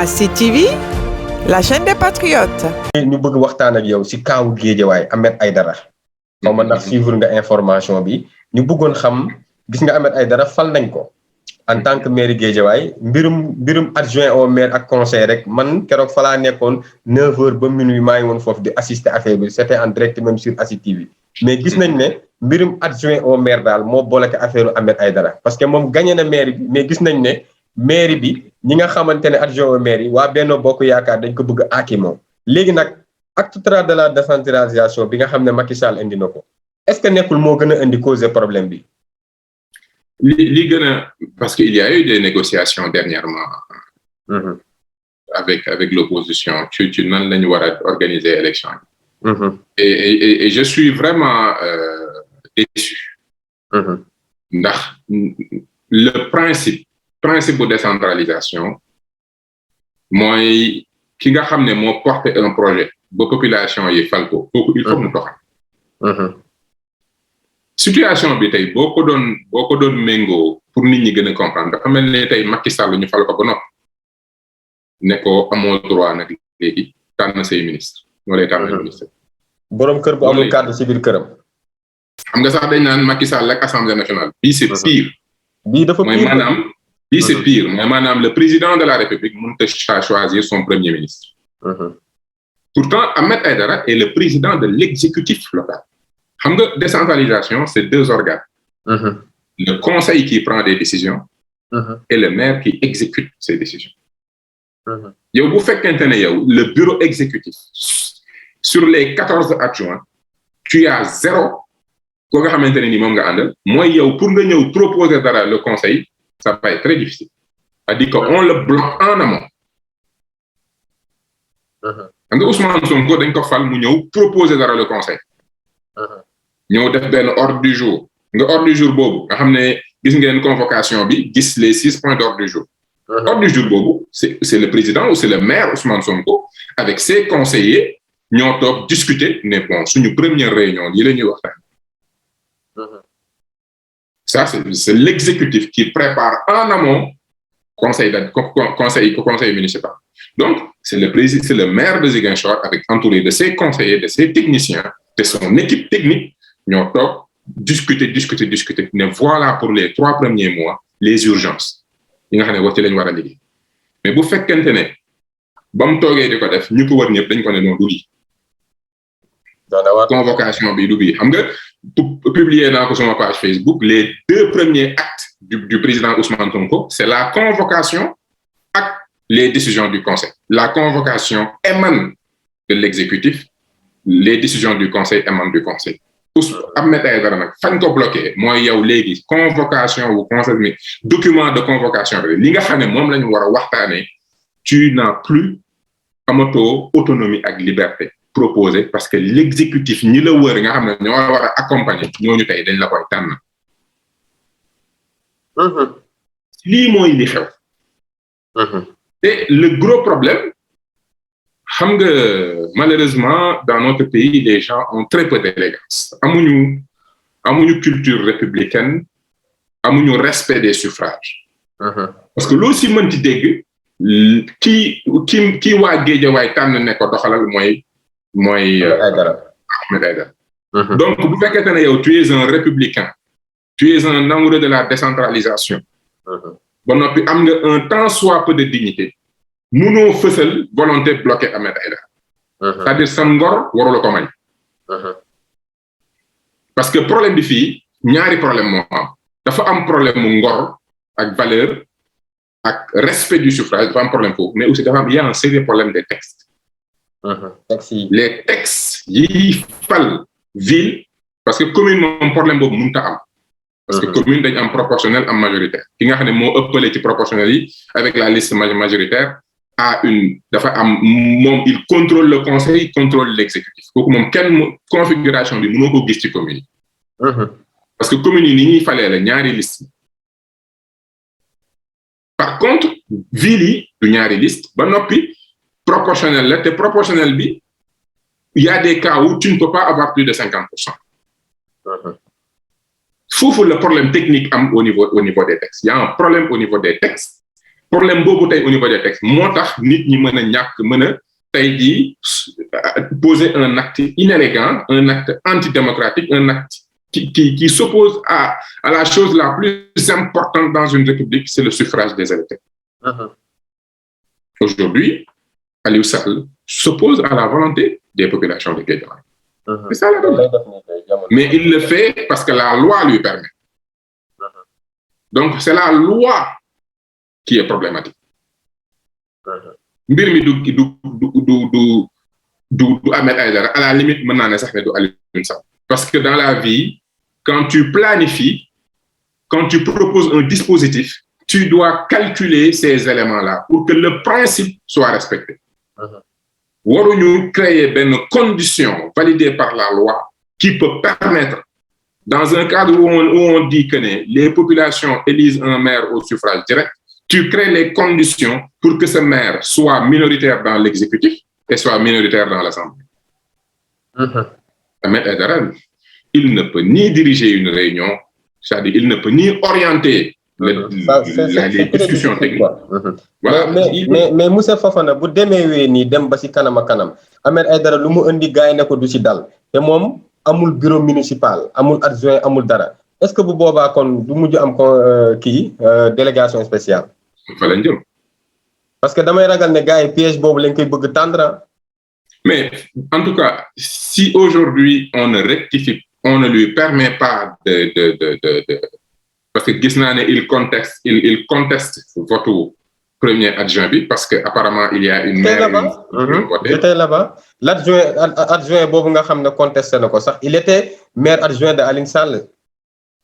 ASID TV, la chaîne des patriotes. ñu bëgg waxtaan ak yow si kaawu Guédiawaye Ahmed Aïdara. xaw ma ndax suivre nga information bi ñu bëggoon xam gis nga Ahmed Aïdara fal nañ ko en tant que maire Guédiawaye mbirum adjoint au maire ak conseil rek man keroog fa laa nekkoon 9h ba minuit maa ngi woon foofu di assister affaire bi c'était en direct même sur ASID TV mais gis nañ ne mbirum adjoint au maire daal moo booleke affaire Ahmed Aïdara parce que moom gagné na maire bi mais gis nañ ne maire bi ñi nga xamante ne adjoint au maire yi waa Benno Bokk Yaakaar dañ ko bëgg a aaki moom léegi nag acte trois de la décentralisation bi nga xam ne Macky Sall indi na ko est-ce que nekkul moo gën a indi causer problème bi. li gën a parce que il y a eu des négociations dernièrement. avec l'opposition ci nan la ñu war a organiser élection yi. et je suis vraiment déçu. ndax le principe bu décentralisation mooy ki nga xam ne moo porter un projet ba population yi fal ko kooku il faut mu doxal. situation bi tey boo ko doon méngoo pour nit ñi gën a comprendre dafa mel ne tey Macky Sall ñu fal ko ba noppi ne ko amoo droit nag léegi tànn say ministre moo lay tànn ministre. borom kër bu amul kàddu ci biir këram. xam nga sax dañ naan Macky Sall ak assemblée nationale. bii c'est pire. bii dafa pire mooy maanaam. bii c'est pire mooy maanaam le président de la République mënut a choisir son premier ministre. Pourtant Ahmed Aïdara est le président de l'exécutif local. xam nga décentralisation c'est deux organes. Le conseil qui prend des décisions. Et le maire qui exécute ces décisions. yow bu fekkente ne yow le bureau exécutif sur les 14 adjoints tu as 0 ko nga xamante ne ni moom nga àndal mooy yow pour nga ñëw proposer dara le conseil ça va être très difficile. c'est-à-dire que on le bloque en amont. xam nga Ousmane Sonko dañ ko fal mu ñëw proposer dara le conseil. ñëw def benn ordre du jour nga ordre du jour boobu nga xam ne gis ngeen convocation bi gis les 6 points d'ordre du jour. Ordre du jour boobu c'est le président ou c'est le maire Ousmane Sonko avec ses conseillers ñoo toog discuter ne bon suñu première réunion lii la ñuy waxtaan. Ça c'est l'exécutif qui prépare en amont conseil municipal. Donc c'est le maire de Ziguinchor avec entouré de ses conseillers, de ses techniciens, de son équipe technique ñoo toog discuter ne voilà pour les 3 premiers mois les urgences yi nga xam ne wax ci lañu war a liggéey mais bu fekkente ne ba mu toogee di ko def ñu ko war ñëpp dañ ko ne noonu du lii convocation bi du bii xam nga publier naa ko sama page Facebook les 2 premiers actes du président Ousmane Sonko c'est la convocation ak les décisions du conseil. La convocation émane de l'exécutif, les décisions du conseil émanent du conseil. Ahmed Aïdara nag fañ ko bloqué mooy yow léegi convocation ou conseil mais document de convocation bi li nga xam ne moom la ñu war a waxtaanee tu n'as plus amatoo autonomie ak liberté proposée parce que l'exécutif ñi la wër nga xam ne ñoo war a accompagner ñooñu tey dañ la koy tànn. lii mooy li xew. Et le gros problème xam nga malheureusement dans notre pays les gens ont très peu d'élégance amuñu culture républicaine amuñu respect des suffrages. Parce que loolu si mënti dégg kii waa Guédiawaye tànn ne ko doxalal mooy Ahmed Aïdara. Donc bu fekkente ne yow tu es un républicain tu es un amoureux de la décentralisation. ba noppi am nga un tant soit peu de dignité munoo fësal volonté bloquer Ahmed Aïdara. C'est-à-dire sa ngor warula ko may. parce que problème bi fii ñaari problème moo am dafa am problème mu ngor ak valeur ak respect du suffrage dafa am problème foofu mais aussi il y a un sérieux problème des textes. Les textes yi fal ville parce que commune moom problème boobu mënut a am. parce que commune dañ am proportionnel am majoritaire ki nga xam ne moo ëppale ci proportionnel yi avec la liste majoritaire dafa am moom il contrôle le conseil contrôle l'exécutif kooku moom kenn configuration bi mënoo ko gis ci commune yi. parce que commune yi ni ñuy falee la ñaari liste. par contre ville yi du ñaari liste ba noppi proportionnel la te proportionnel bi il y a des cas où tu ne peux pas avoir plus de 50%. Foofu le problème technique am au niveau des textes. Il y a un problème au niveau des textes problème boobu tey au niveau des textes moo tax nit ñi mën a ñàkk mën a tey jii poser un acte inélégant, un acte antidémocratique, un acte qui s'oppose à la chose la plus importante dans une république, c'est le suffrage des électeurs. Aujourd'hui, Aliou Sall s'oppose à la volonté des populations de Guédiawaye. C'est ça la vérité. Mais il le fait parce que la loi lui permet. Donc, c'est la loi qui est problématique. Mbir mi du Ahmed Aïdara, à la limite, maintenant, ne sax ne du Aliou Sall. Parce que dans la vie, quand tu planifies, quand tu proposes un dispositif, tu dois calculer ces éléments-là pour que le principe soit respecté. Waruñu créer une condition validée par la loi qui peut permettre, dans un cadre où on dit que les populations élisent un maire au suffrage direct, tu crées les conditions pour que ce maire soit minoritaire dans l'exécutif et soit minoritaire dans l'Assemblée. Ahmed Aïdara, il ne peut ni diriger une réunion, c'est-à-dire il ne peut ni orienter les discussions techniques. Voilà. Mais Moussa Fofana, bu demee nii dem ba ci kanam ak kanam Ahmed Aïdara lu mu indi gaay ne ko du ci dal te moom amul bureau municipal, amul adjoint, amul dara. Est-ce que bu boobaa kon du mujj am délégation spéciale? Parce que damay ragal ne gars yi piège boobu lañ koy bëgg tendre. Mais en tout cas, si aujourd'hui on ne rectifie, on ne lui permet pas de parce que gis naa ne il conteste votre premier adjoint bi parce que apparemment il y a une maire. J'étais là-bas. L'adjoint boobu nga xam ne contesté na ko sax il était maire adjoint de Aliou Sall.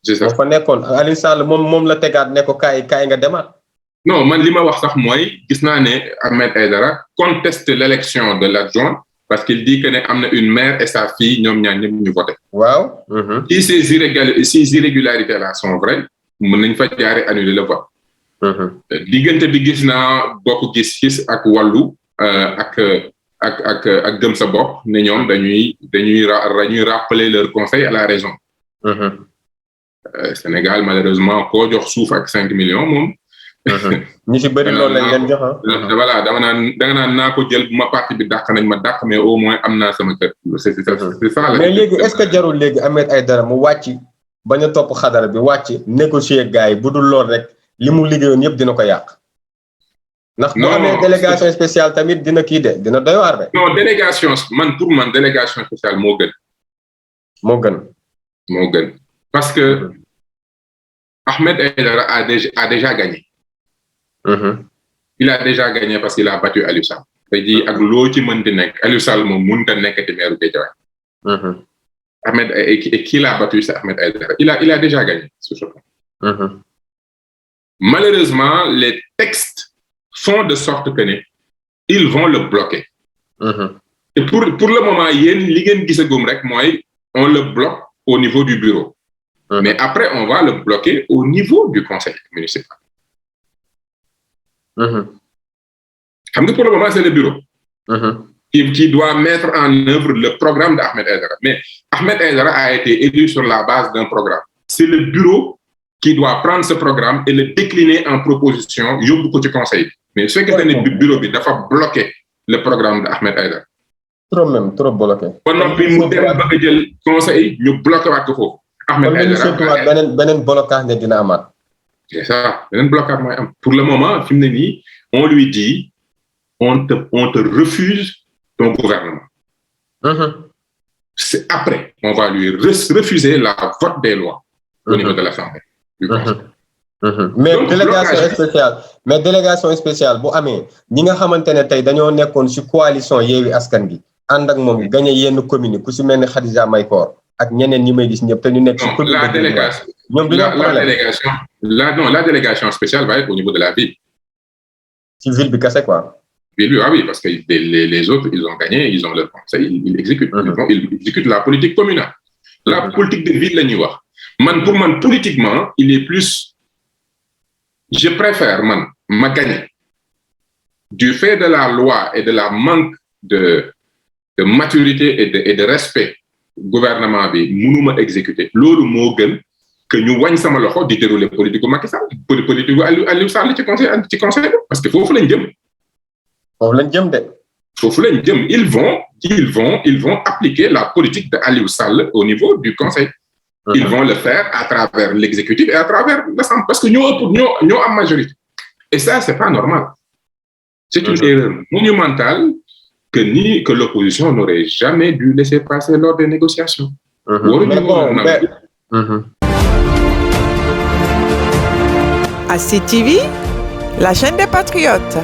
C'est ça. moo fa nekkoon Aliou Sall moom la tegaat ne ko kaay nga demaat. Non, man li ma wax sax mooy gis naa ne Ahmed Aïdara conteste l'élection de l'adjoint parce qu'il dit que ne am na une mère et sa fille ñoom ñaar ñëpp ñu voté. Waaw. Si ces irrégularités-là sont vraies, mën nañ fa jaare annuler le vote. Diggante bi gis naa bokk gis-gis ak wàllu ak gëm sa bopp ne ñoom dañuy rappeler leur conseil à la raison. Sénégal malheureusement koo jox suuf ak 5 millions moom. ñi ci bëri loolu lañ leen jox. Voilà danga naan naa ko jël bu ma parti bi dàq nañ ma dàq mais au moins am naa sama kër. C'est ça. Mais léegi est-ce que jarul léegi Ahmed Aïdara mu wàcc bañ a topp xadara bi wàcc négocier gars yi bu dul lool rek li mu liggéeyoon yëpp dina ko yàq. ndax bu amee délégation spéciale tamit dina dina doy waar rek. Non délégation pour man délégation spéciale moo gën. Parce que Ahmed Aïdara a déjà gagné. Il a déjà gagné parce qu'il a battu Aliou Sall. tey jii ak loo ci mënti nekk Aliou Sall moom mënut a nekkati maire Guédiawaye. Ahmed et qui l'a battu, c'est Ahmed Aïdara. Il a déjà gagné sur ce point. Malheureusement, les textes font de sorte que ils vont le bloquer. Et pour le moment, li ngeen gisagum rek mooy on le bloque au niveau du bureau. Mais après, on va le bloquer au niveau du conseil municipal. Pour le moment, c'est le bureau qui doit mettre en œuvre le programme d'Ahmed Aïdara. Mais Ahmed Aïdara a été élu sur la base d'un programme. C'est le bureau qui doit prendre ce programme et le décliner en proposition yóbbu ko ci conseil. Mais ce que le bureau bi dafa bloquer le programme d'Ahmed Aïdara. Trop bloqué. Ba noppi mu dem ba jël conseil ñu bloqué waat ko foofu. Ahmed Aïdara beneen blocage ne dina amaat. C'est ça, beneen blocage mooy am. Pour le moment, fi mu ne nii on lui dit on te refuse ton gouvernement. C'est après on va lui refuser la vote des lois au niveau de l'Assemblée. Mais délégation spéciale bu amee ñi nga xamante ne tey dañoo nekkoon ci coalition Yewwi Askan Wi ànd ak moom gagné yenn commune ku ci mel ni Khadija Mahécor ak ñeneen ñi may gis ñëpp te ñu nekk ci commune la délégation spéciale va être au niveau de la ville. Ci ville bi kese quoi. Oui, parce que les autres ils ont gagné, ils ont leur conseil, ils exécutent. Ils exécutent la politique communale. La politique de ville la ñuy wax. Pour man politiquement, il est plus. Je préfère ma gagner du fait de la loi et de la manque de maturité et de respect gouvernement bi mënuma exécuter loolu moo gën que ñu wàññi sama loxo di dérouler politique Macky Sall politique Aliou Sall ci conseil parce que foofu lañ jëm. foofu lañ jëm de. foofu lañ jëm ils vont appliquer la politique de Aliou Sall au niveau du conseil. Ils vont le faire à travers l'exécutif et à travers l'Assemblée parce que ñoo am majorité. Et ça c'est pas normal. C'est une erreur monumentale que l'opposition n'aurait jamais dû laisser passer lors des négociations. ASID TV, la chaîne des patriotes.